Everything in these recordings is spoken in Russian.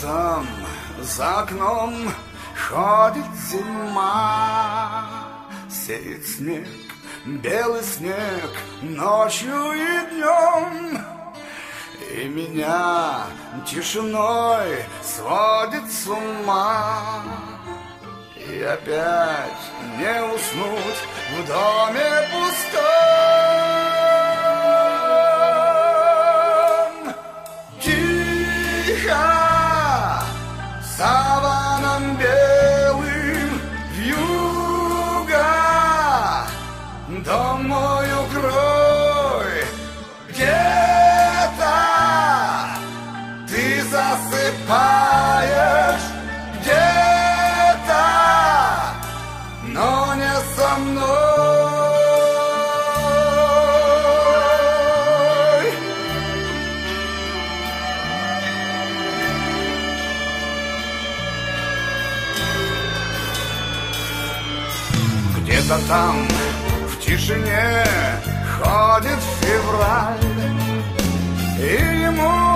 там за окном ходит зима, сеет снег, белый снег ночью и днем, и меня тишиной сводит с ума. И опять не уснуть в доме пустом. Тихо, саваном белым вьюга, дом мой укрой, где-то ты засыпаешь, где-то, но не со мной. Где-то там в тишине ходит февраль, и ему,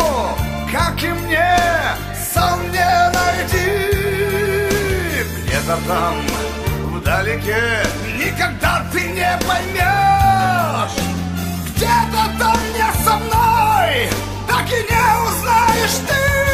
как и мне, сон не найти. Где-то там вдалеке никогда ты не поймешь, где-то там не со мной, так и не узнаешь ты.